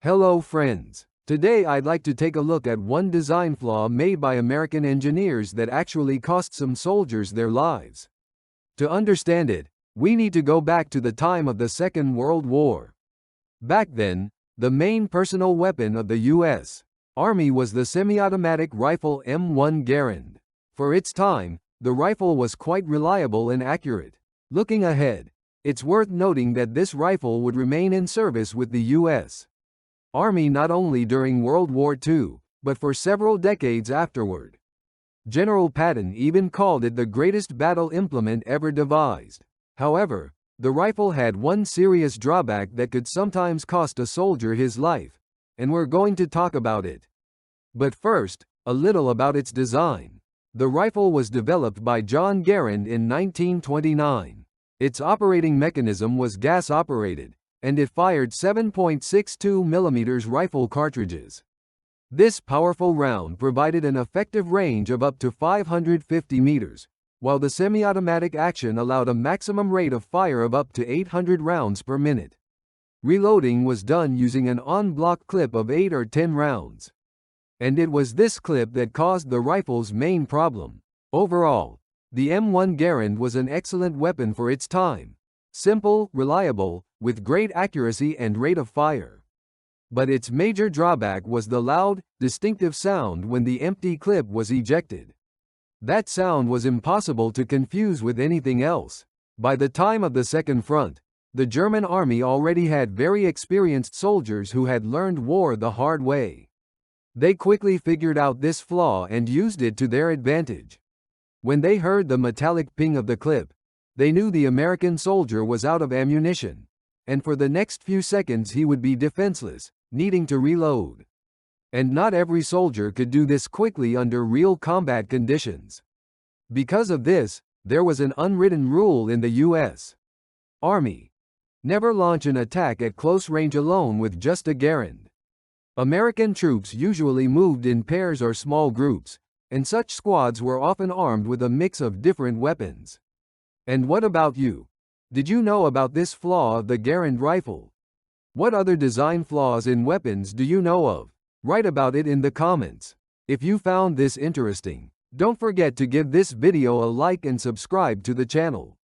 Hello friends. Today I'd like to take a look at one design flaw made by American engineers that actually cost some soldiers their lives. To understand it, we need to go back to the time of the Second World War. Back then, the main personal weapon of the U.S. Army was the semi-automatic rifle M1 Garand. For its time, the rifle was quite reliable and accurate. Looking ahead, it's worth noting that this rifle would remain in service with the U.S. Army not only during World War II, but for several decades afterward. General Patton even called it the greatest battle implement ever devised. However, the rifle had one serious drawback that could sometimes cost a soldier his life, and we're going to talk about it. But first, a little about its design. The rifle was developed by John Garand in 1929. Its operating mechanism was gas-operated, and it fired 7.62 mm rifle cartridges. This powerful round provided an effective range of up to 550 meters, while the semi-automatic action allowed a maximum rate of fire of up to 800 rounds per minute. Reloading was done using an en-bloc clip of 8 or 10 rounds. And it was this clip that caused the rifle's main problem. Overall, the M1 Garand was an excellent weapon for its time. Simple, reliable, with great accuracy and rate of fire. But its major drawback was the loud, distinctive sound when the empty clip was ejected. That sound was impossible to confuse with anything else. By the time of the Second Front, the German army already had very experienced soldiers who had learned war the hard way. They quickly figured out this flaw and used it to their advantage. When they heard the metallic ping of the clip, they knew the American soldier was out of ammunition, and for the next few seconds he would be defenseless, needing to reload. And not every soldier could do this quickly under real combat conditions. Because of this, there was an unwritten rule in the U.S. Army: never launch an attack at close range alone with just a Garand. American troops usually moved in pairs or small groups, and such squads were often armed with a mix of different weapons. And what about you? Did you know about this flaw of the Garand rifle? What other design flaws in weapons do you know of? Write about it in the comments. If you found this interesting, don't forget to give this video a like and subscribe to the channel.